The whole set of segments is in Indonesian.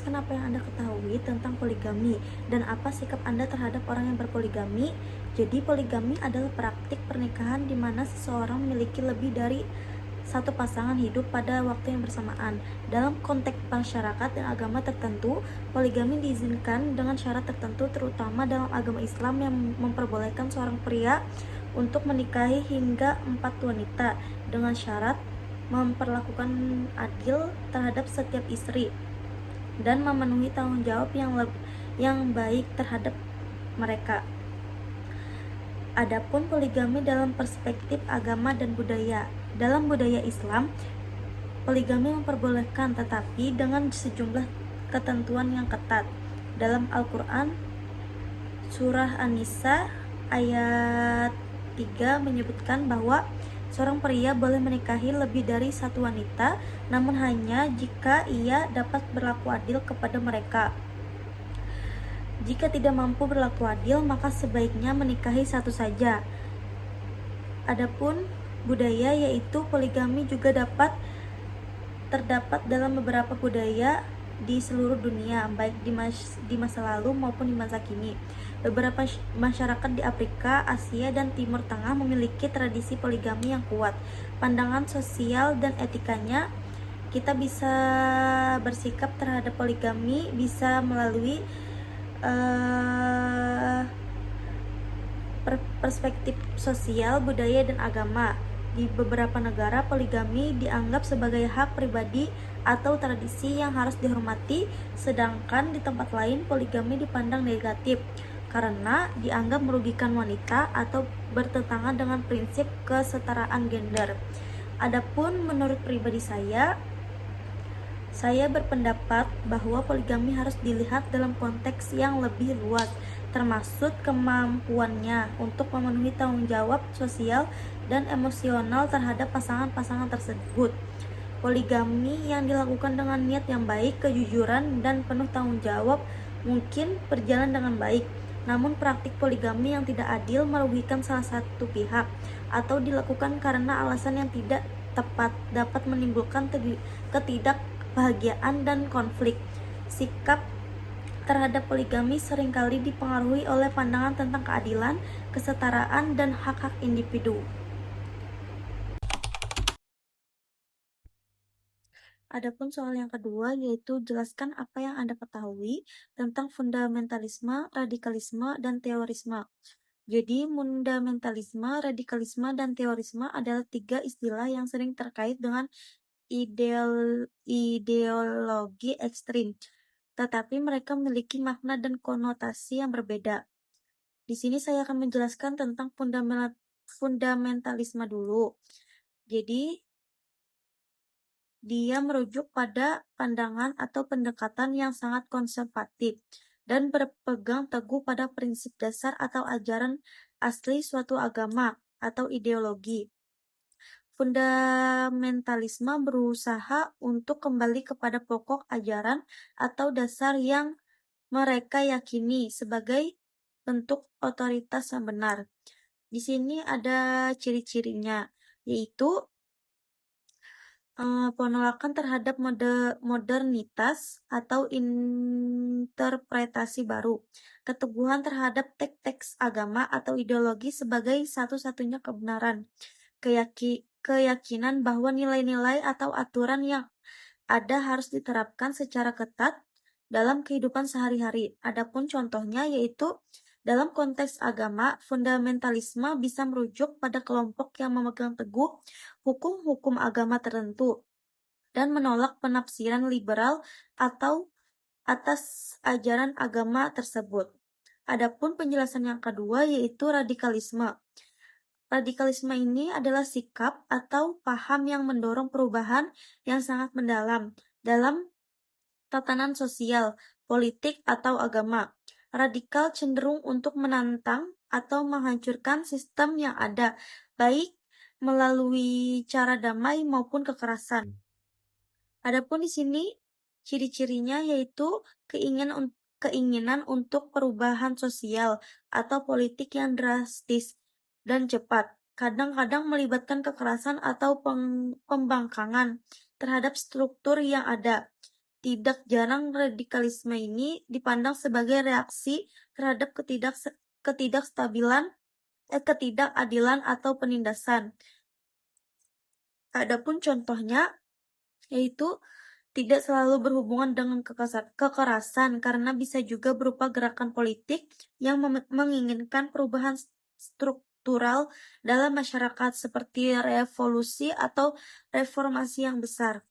jelaskan apa yang Anda ketahui tentang poligami dan apa sikap Anda terhadap orang yang berpoligami. Jadi, poligami adalah praktik pernikahan di mana seseorang memiliki lebih dari satu pasangan hidup pada waktu yang bersamaan. Dalam konteks masyarakat dan agama tertentu, poligami diizinkan dengan syarat tertentu, terutama dalam agama Islam yang memperbolehkan seorang pria untuk menikahi hingga 4 wanita dengan syarat memperlakukan adil terhadap setiap istri dan memenuhi tanggung jawab yang baik terhadap mereka. Adapun poligami dalam perspektif agama dan budaya. Dalam budaya Islam, poligami memperbolehkan tetapi dengan sejumlah ketentuan yang ketat. Dalam Al-Quran, Surah An-Nisa ayat 3 menyebutkan bahwa seorang pria boleh menikahi lebih dari satu wanita, namun hanya jika ia dapat berlaku adil kepada mereka. Jika tidak mampu berlaku adil, maka sebaiknya menikahi satu saja. Adapun budaya, yaitu poligami juga terdapat dalam beberapa budaya di seluruh dunia, baik di masa lalu maupun di masa kini. Beberapa masyarakat di Afrika, Asia, dan Timur Tengah memiliki tradisi poligami yang kuat. Pandangan sosial dan etikanya, kita bisa bersikap terhadap poligami bisa melalui perspektif sosial, budaya, dan agama. Di beberapa negara, poligami dianggap sebagai hak pribadi atau tradisi yang harus dihormati, sedangkan di tempat lain poligami dipandang negatif karena dianggap merugikan wanita atau bertentangan dengan prinsip kesetaraan gender. Adapun menurut pribadi saya berpendapat bahwa poligami harus dilihat dalam konteks yang lebih luas, termasuk kemampuannya untuk memenuhi tanggung jawab sosial dan emosional terhadap pasangan-pasangan tersebut. Poligami yang dilakukan dengan niat yang baik, kejujuran, dan penuh tanggung jawab mungkin berjalan dengan baik. Namun praktik poligami yang tidak adil, merugikan salah satu pihak, atau dilakukan karena alasan yang tidak tepat dapat menimbulkan ketidakbahagiaan dan konflik. Sikap terhadap poligami seringkali dipengaruhi oleh pandangan tentang keadilan, kesetaraan, dan hak-hak individu. Adapun soal yang kedua, yaitu jelaskan apa yang Anda ketahui tentang fundamentalisme, radikalisme, dan teorisme. Jadi, fundamentalisme, radikalisme, dan teorisme adalah tiga istilah yang sering terkait dengan ideologi ekstrim, tetapi mereka memiliki makna dan konotasi yang berbeda. Di sini saya akan menjelaskan tentang fundamentalisme dulu. Jadi, dia merujuk pada pandangan atau pendekatan yang sangat konservatif dan berpegang teguh pada prinsip dasar atau ajaran asli suatu agama atau ideologi. Fundamentalisme berusaha untuk kembali kepada pokok ajaran atau dasar yang mereka yakini sebagai bentuk otoritas yang benar. Di sini ada ciri-cirinya, yaitu penolakan terhadap modernitas atau interpretasi baru, keteguhan terhadap teks-teks agama atau ideologi sebagai satu-satunya kebenaran, keyakinan bahwa nilai-nilai atau aturan yang ada harus diterapkan secara ketat dalam kehidupan sehari-hari. Adapun contohnya yaitu dalam konteks agama, fundamentalisme bisa merujuk pada kelompok yang memegang teguh hukum-hukum agama tertentu dan menolak penafsiran liberal atau atas ajaran agama tersebut. Adapun penjelasan yang kedua yaitu radikalisme. Radikalisme ini adalah sikap atau paham yang mendorong perubahan yang sangat mendalam dalam tatanan sosial, politik, atau agama. Radikal cenderung untuk menantang atau menghancurkan sistem yang ada, baik melalui cara damai maupun kekerasan. Adapun di sini ciri-cirinya yaitu keinginan untuk perubahan sosial atau politik yang drastis dan cepat, kadang-kadang melibatkan kekerasan atau pembangkangan terhadap struktur yang ada. Tidak jarang radikalisme ini dipandang sebagai reaksi terhadap ketidakadilan atau penindasan. Adapun contohnya yaitu tidak selalu berhubungan dengan kekerasan karena bisa juga berupa gerakan politik yang menginginkan perubahan struktural dalam masyarakat seperti revolusi atau reformasi yang besar.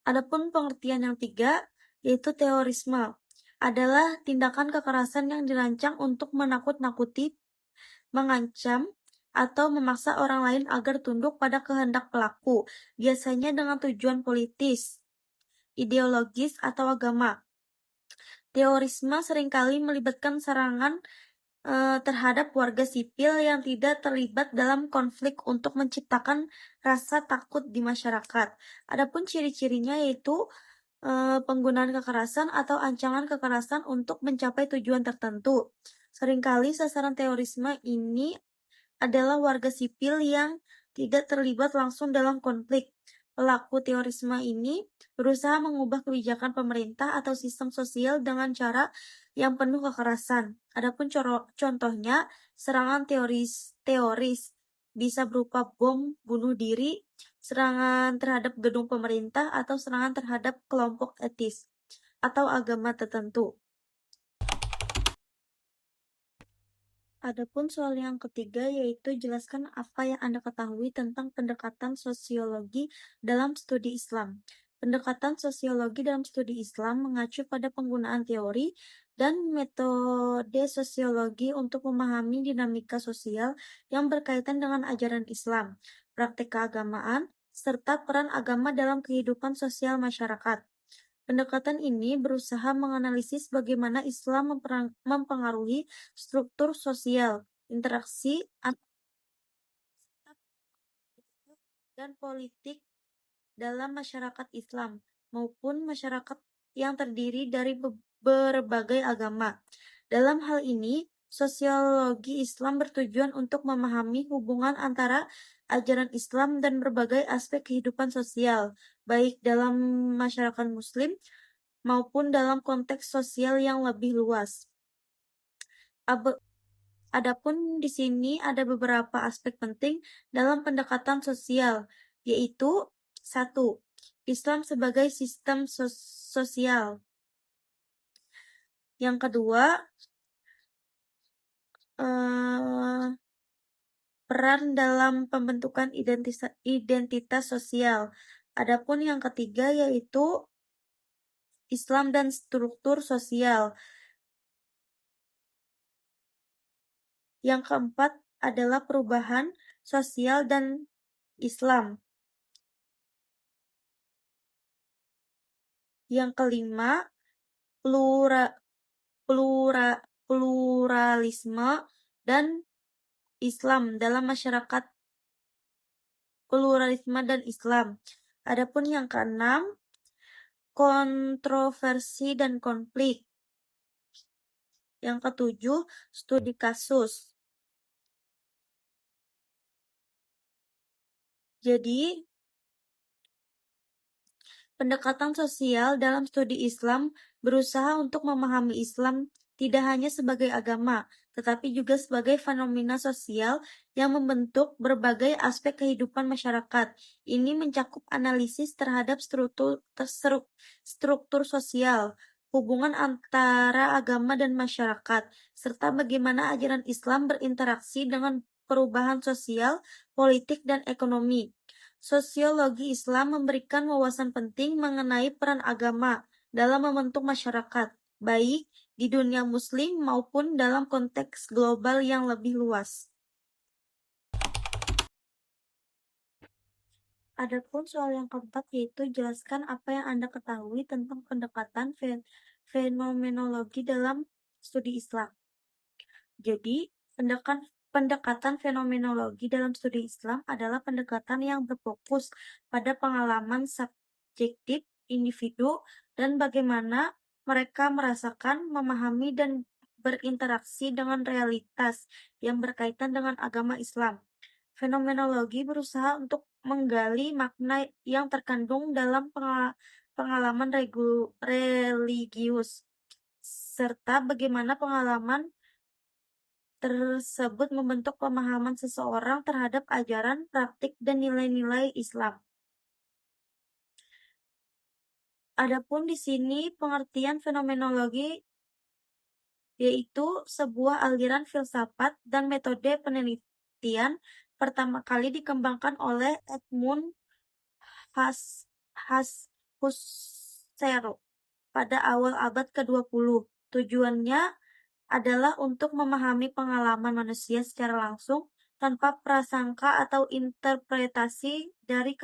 Adapun pengertian yang tiga, yaitu terorisme, adalah tindakan kekerasan yang dirancang untuk menakut-nakuti, mengancam, atau memaksa orang lain agar tunduk pada kehendak pelaku, biasanya dengan tujuan politis, ideologis, atau agama. Terorisme seringkali melibatkan serangan terhadap warga sipil yang tidak terlibat dalam konflik untuk menciptakan rasa takut di masyarakat. Adapun ciri-cirinya yaitu penggunaan kekerasan atau ancaman kekerasan untuk mencapai tujuan tertentu. Seringkali sasaran terorisme ini adalah warga sipil yang tidak terlibat langsung dalam konflik. Pelaku terorisme ini berusaha mengubah kebijakan pemerintah atau sistem sosial dengan cara yang penuh kekerasan. Adapun contohnya, serangan teoris bisa berupa bom bunuh diri, serangan terhadap gedung pemerintah, atau serangan terhadap kelompok etis atau agama tertentu. Adapun soal yang ketiga yaitu jelaskan apa yang Anda ketahui tentang pendekatan sosiologi dalam studi Islam. Pendekatan sosiologi dalam studi Islam mengacu pada penggunaan teori dan metode sosiologi untuk memahami dinamika sosial yang berkaitan dengan ajaran Islam, praktik keagamaan, serta peran agama dalam kehidupan sosial masyarakat. Pendekatan ini berusaha menganalisis bagaimana Islam mempengaruhi struktur sosial, interaksi dan politik dalam masyarakat Islam maupun masyarakat yang terdiri dari berbagai agama. Dalam hal ini, sosiologi Islam bertujuan untuk memahami hubungan antara ajaran Islam dan berbagai aspek kehidupan sosial, baik dalam masyarakat Muslim maupun dalam konteks sosial yang lebih luas. Adapun di sini ada beberapa aspek penting dalam pendekatan sosial, yaitu 1. Islam sebagai sistem sosial. Yang kedua, peran dalam pembentukan identitas sosial. Adapun yang ketiga yaitu Islam dan struktur sosial. Yang keempat adalah perubahan sosial dan Islam. Yang kelima, pluralisme dan Islam dalam masyarakat. Pluralisme dan Islam. Adapun yang keenam, kontroversi dan konflik. Yang ketujuh, studi kasus. Jadi, pendekatan sosial dalam studi Islam berusaha untuk memahami Islam tidak hanya sebagai agama, tetapi juga sebagai fenomena sosial yang membentuk berbagai aspek kehidupan masyarakat. Ini mencakup analisis terhadap struktur sosial, hubungan antara agama dan masyarakat, serta bagaimana ajaran Islam berinteraksi dengan perubahan sosial, politik, dan ekonomi. Sosiologi Islam memberikan wawasan penting mengenai peran agama dalam membentuk masyarakat, baik di dunia Muslim maupun dalam konteks global yang lebih luas. Adapun soal yang keempat yaitu jelaskan apa yang Anda ketahui tentang pendekatan fenomenologi dalam studi Islam. Jadi, pendekatan fenomenologi dalam studi Islam adalah pendekatan yang berfokus pada pengalaman subjektif individu dan bagaimana mereka merasakan, memahami, dan berinteraksi dengan realitas yang berkaitan dengan agama Islam. Fenomenologi berusaha untuk menggali makna yang terkandung dalam pengalaman religius, serta bagaimana pengalaman tersebut membentuk pemahaman seseorang terhadap ajaran, praktik, dan nilai-nilai Islam. Adapun di sini pengertian fenomenologi yaitu sebuah aliran filsafat dan metode penelitian pertama kali dikembangkan oleh Edmund Husserl pada awal abad ke-20. Tujuannya adalah untuk memahami pengalaman manusia secara langsung tanpa prasangka atau interpretasi dari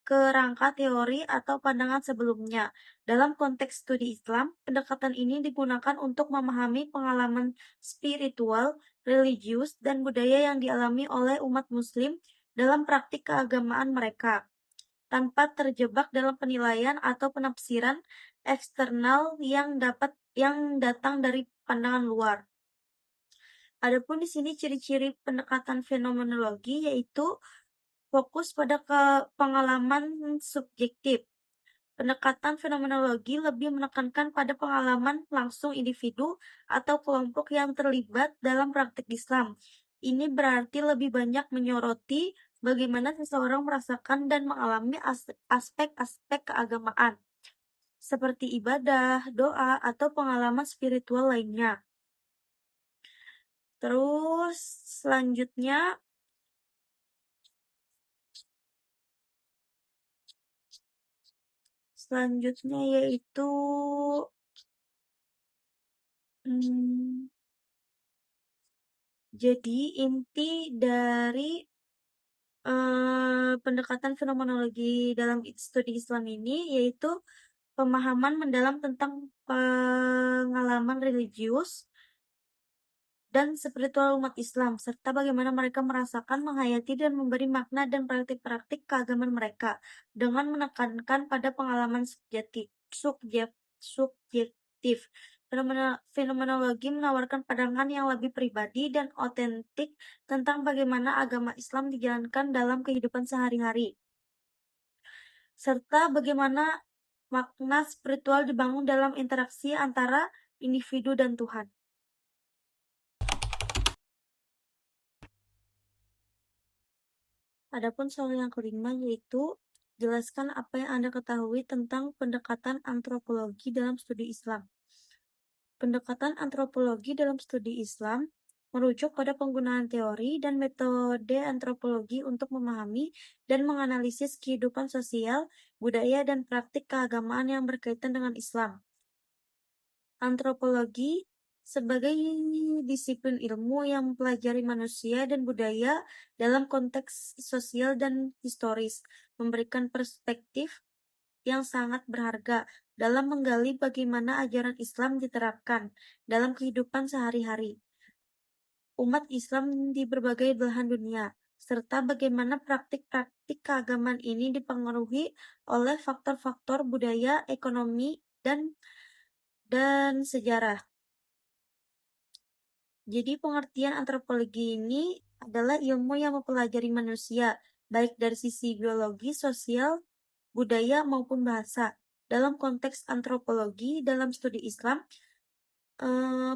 kerangka teori atau pandangan sebelumnya. Dalam konteks studi Islam, pendekatan ini digunakan untuk memahami pengalaman spiritual, religius, dan budaya yang dialami oleh umat Muslim dalam praktik keagamaan mereka, tanpa terjebak dalam penilaian atau penafsiran eksternal yang datang dari pandangan luar. Adapun di sini ciri-ciri pendekatan fenomenologi yaitu fokus pada pengalaman subjektif. Pendekatan fenomenologi lebih menekankan pada pengalaman langsung individu atau kelompok yang terlibat dalam praktik Islam. Ini berarti lebih banyak menyoroti bagaimana seseorang merasakan dan mengalami aspek-aspek keagamaan, seperti ibadah, doa, atau pengalaman spiritual lainnya. Terus selanjutnya yaitu jadi inti dari pendekatan fenomenologi dalam studi Islam ini yaitu pemahaman mendalam tentang pengalaman religius dan spiritual umat Islam, serta bagaimana mereka merasakan, menghayati, dan memberi makna dan praktik-praktik keagamaan mereka, dengan menekankan pada pengalaman subjektif. Fenomenologi menawarkan pandangan yang lebih pribadi dan otentik tentang bagaimana agama Islam dijalankan dalam kehidupan sehari-hari, serta bagaimana makna spiritual dibangun dalam interaksi antara individu dan Tuhan. Adapun soal yang kelima yaitu jelaskan apa yang Anda ketahui tentang pendekatan antropologi dalam studi Islam. Pendekatan antropologi dalam studi Islam merujuk pada penggunaan teori dan metode antropologi untuk memahami dan menganalisis kehidupan sosial, budaya, dan praktik keagamaan yang berkaitan dengan Islam. Antropologi sebagai disiplin ilmu yang mempelajari manusia dan budaya dalam konteks sosial dan historis, memberikan perspektif yang sangat berharga dalam menggali bagaimana ajaran Islam diterapkan dalam kehidupan sehari-hari umat Islam di berbagai belahan dunia, serta bagaimana praktik-praktik keagamaan ini dipengaruhi oleh faktor-faktor budaya, ekonomi, dan sejarah. Jadi pengertian antropologi ini adalah ilmu yang mempelajari manusia, baik dari sisi biologi, sosial, budaya, maupun bahasa. Dalam konteks antropologi, dalam studi Islam,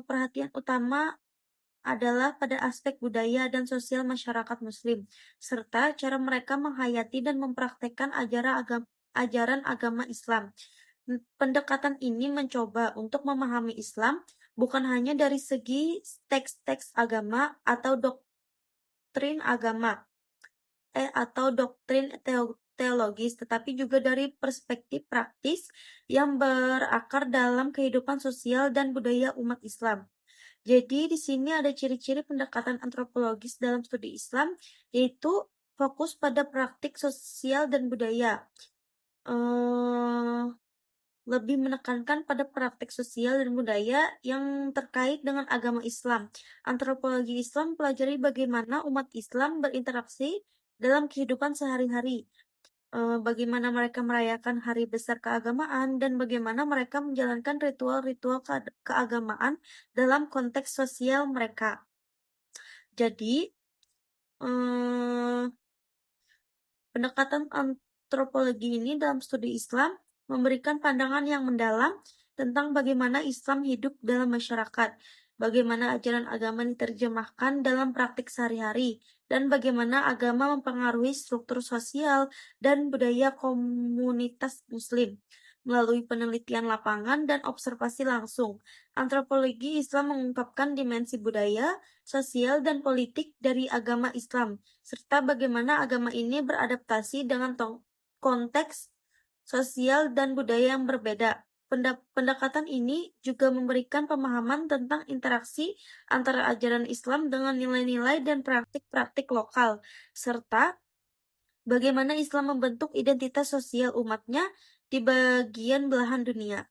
perhatian utama adalah pada aspek budaya dan sosial masyarakat Muslim, serta cara mereka menghayati dan mempraktekkan ajaran agama Islam. Pendekatan ini mencoba untuk memahami Islam bukan hanya dari segi teks-teks agama atau doktrin agama atau doktrin teologis, tetapi juga dari perspektif praktis yang berakar dalam kehidupan sosial dan budaya umat Islam. Jadi di sini ada ciri-ciri pendekatan antropologis dalam studi Islam, yaitu fokus pada praktik sosial dan budaya. Lebih menekankan pada praktik sosial dan budaya yang terkait dengan agama Islam. Antropologi Islam pelajari bagaimana umat Islam berinteraksi dalam kehidupan sehari-hari, bagaimana mereka merayakan hari besar keagamaan, dan bagaimana mereka menjalankan ritual-ritual keagamaan dalam konteks sosial mereka. Jadi, pendekatan antropologi ini dalam studi Islam memberikan pandangan yang mendalam tentang bagaimana Islam hidup dalam masyarakat, bagaimana ajaran agama diterjemahkan dalam praktik sehari-hari, dan bagaimana agama mempengaruhi struktur sosial dan budaya komunitas Muslim. Melalui penelitian lapangan dan observasi langsung, antropologi Islam mengungkapkan dimensi budaya, sosial, dan politik dari agama Islam, serta bagaimana agama ini beradaptasi dengan konteks sosial dan budaya yang berbeda. Pendekatan ini juga memberikan pemahaman tentang interaksi antara ajaran Islam dengan nilai-nilai dan praktik-praktik lokal, serta bagaimana Islam membentuk identitas sosial umatnya di bagian belahan dunia.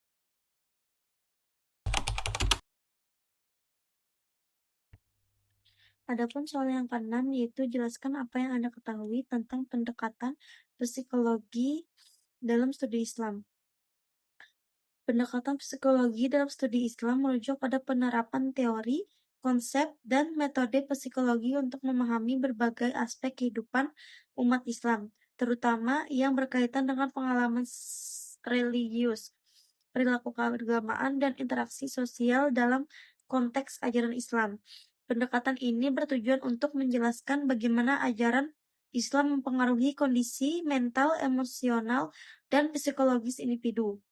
Adapun soal yang keenam yaitu jelaskan apa yang Anda ketahui tentang pendekatan psikologi dalam studi Islam. Pendekatan psikologi dalam studi Islam merujuk pada penerapan teori, konsep, dan metode psikologi untuk memahami berbagai aspek kehidupan umat Islam, terutama yang berkaitan dengan pengalaman religius, perilaku keagamaan, dan interaksi sosial dalam konteks ajaran Islam. Pendekatan ini bertujuan untuk menjelaskan bagaimana ajaran Islam mempengaruhi kondisi mental, emosional, dan psikologis individu,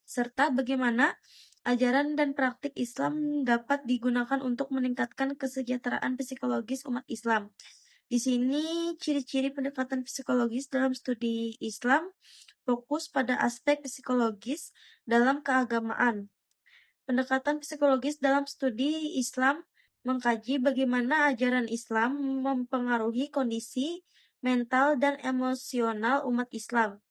serta bagaimana ajaran dan praktik Islam dapat digunakan untuk meningkatkan kesejahteraan psikologis umat Islam. Di sini ciri-ciri pendekatan psikologis dalam studi Islam fokus pada aspek psikologis dalam keagamaan. Pendekatan psikologis dalam studi Islam mengkaji bagaimana ajaran Islam mempengaruhi kondisi mental dan emosional umat Islam.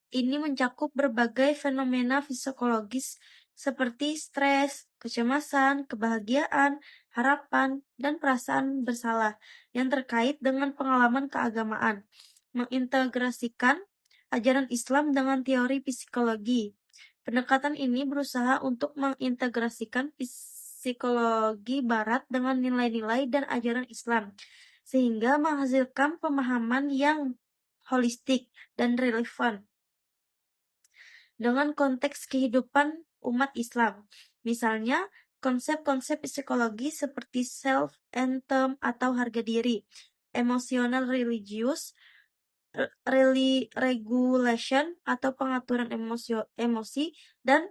Ini mencakup berbagai fenomena psikologis seperti stres, kecemasan, kebahagiaan, harapan, dan perasaan bersalah yang terkait dengan pengalaman keagamaan. Mengintegrasikan ajaran Islam dengan teori psikologi. Pendekatan ini berusaha untuk mengintegrasikan psikologi Barat dengan nilai-nilai dan ajaran Islam, sehingga menghasilkan pemahaman yang holistik dan relevan dengan konteks kehidupan umat Islam. Misalnya, konsep-konsep psikologi seperti self-esteem atau harga diri, emosional religius, regulation atau pengaturan emosi, dan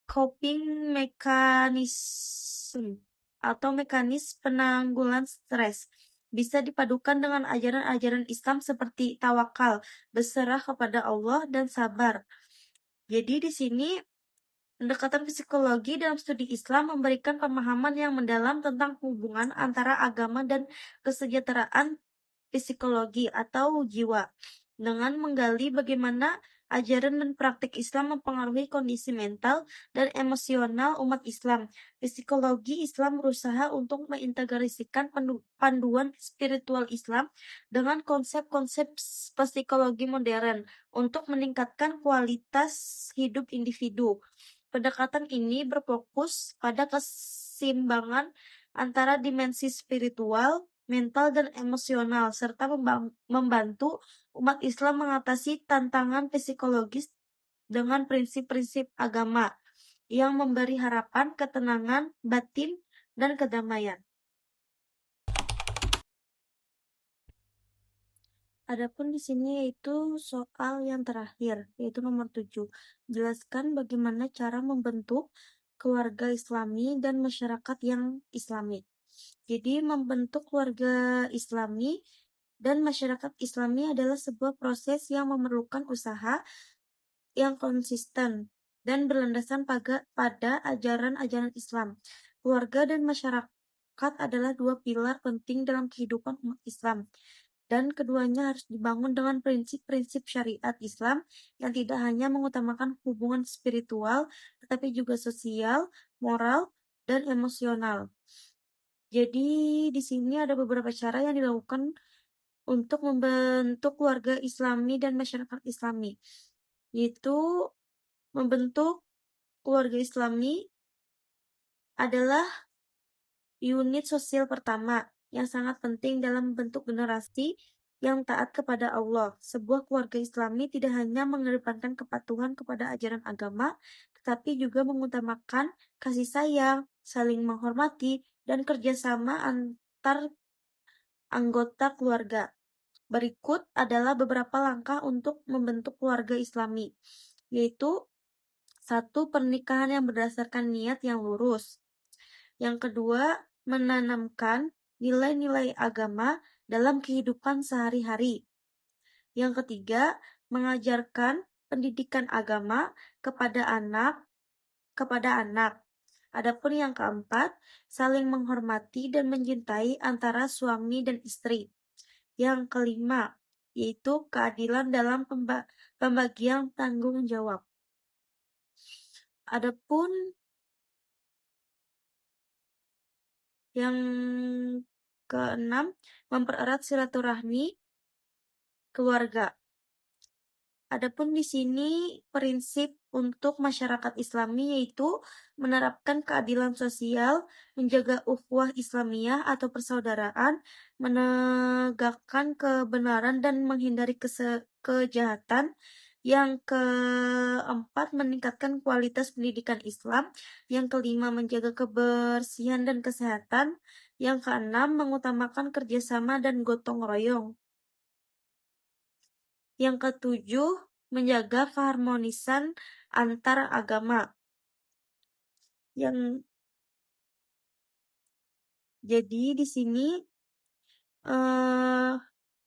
coping mechanism atau mekanis penanggulan stres bisa dipadukan dengan ajaran-ajaran Islam seperti tawakal, berserah kepada Allah, dan sabar. Jadi di sini pendekatan psikologi dalam studi Islam memberikan pemahaman yang mendalam tentang hubungan antara agama dan kesejahteraan psikologi atau jiwa, dengan menggali bagaimana ajaran dan praktik Islam mempengaruhi kondisi mental dan emosional umat Islam. Psikologi Islam berusaha untuk mengintegrasikan panduan spiritual Islam dengan konsep-konsep psikologi modern untuk meningkatkan kualitas hidup individu. Pendekatan ini berfokus pada keseimbangan antara dimensi spiritual, mental, dan emosional, serta membantu umat Islam mengatasi tantangan psikologis dengan prinsip-prinsip agama yang memberi harapan, ketenangan batin, dan kedamaian. Adapun di sini yaitu soal yang terakhir, yaitu nomor 7. Jelaskan bagaimana cara membentuk keluarga Islami dan masyarakat yang Islami. Jadi membentuk keluarga Islami dan masyarakat Islami adalah sebuah proses yang memerlukan usaha yang konsisten dan berlandaskan pada ajaran-ajaran Islam. Keluarga dan masyarakat adalah dua pilar penting dalam kehidupan umat Islam, dan keduanya harus dibangun dengan prinsip-prinsip syariat Islam yang tidak hanya mengutamakan hubungan spiritual, tetapi juga sosial, moral, dan emosional. Jadi di sini ada beberapa cara yang dilakukan untuk membentuk keluarga Islami dan masyarakat Islami, yaitu membentuk keluarga Islami adalah unit sosial pertama yang sangat penting dalam membentuk generasi yang taat kepada Allah. Sebuah keluarga Islami tidak hanya mengedepankan kepatuhan kepada ajaran agama, tetapi juga mengutamakan kasih sayang, saling menghormati, dan kerjasama antar anggota keluarga. Berikut adalah beberapa langkah untuk membentuk keluarga Islami, yaitu: 1. Pernikahan yang berdasarkan niat yang lurus. Yang kedua, menanamkan nilai-nilai agama dalam kehidupan sehari-hari. Yang ketiga, mengajarkan pendidikan agama kepada anak. Adapun yang keempat, saling menghormati dan mencintai antara suami dan istri. Yang kelima, yaitu keadilan dalam pembagian tanggung jawab. Adapun yang keenam, mempererat silaturahmi keluarga. Adapun di sini prinsip untuk masyarakat Islami yaitu menerapkan keadilan sosial, menjaga ukhuwah Islamiyah atau persaudaraan, menegakkan kebenaran dan menghindari kejahatan. Yang keempat, meningkatkan kualitas pendidikan Islam. Yang kelima, menjaga kebersihan dan kesehatan. Yang keenam, mengutamakan kerjasama dan gotong royong. Yang ketujuh, menjaga keharmonisan antar agama. Jadi di sini eh,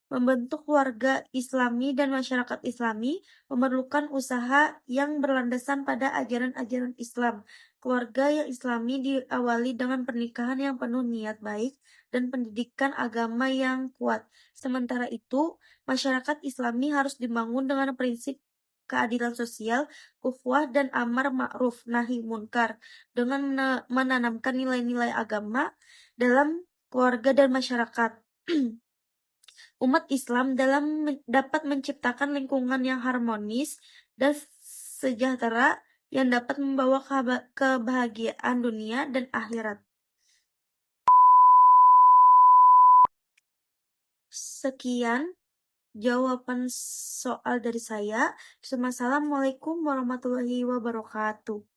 membentuk keluarga Islami dan masyarakat Islami memerlukan usaha yang berlandasan pada ajaran-ajaran Islam. Keluarga yang Islami diawali dengan pernikahan yang penuh niat baik dan pendidikan agama yang kuat. Sementara itu, masyarakat Islami harus dibangun dengan prinsip keadilan sosial, ukhuwah, dan amar ma'ruf nahi munkar dengan menanamkan nilai-nilai agama dalam keluarga dan masyarakat. Umat Islam dapat menciptakan lingkungan yang harmonis dan sejahtera yang dapat membawa kebahagiaan dunia dan akhirat. Sekian jawaban soal dari saya. Assalamualaikum warahmatullahi wabarakatuh.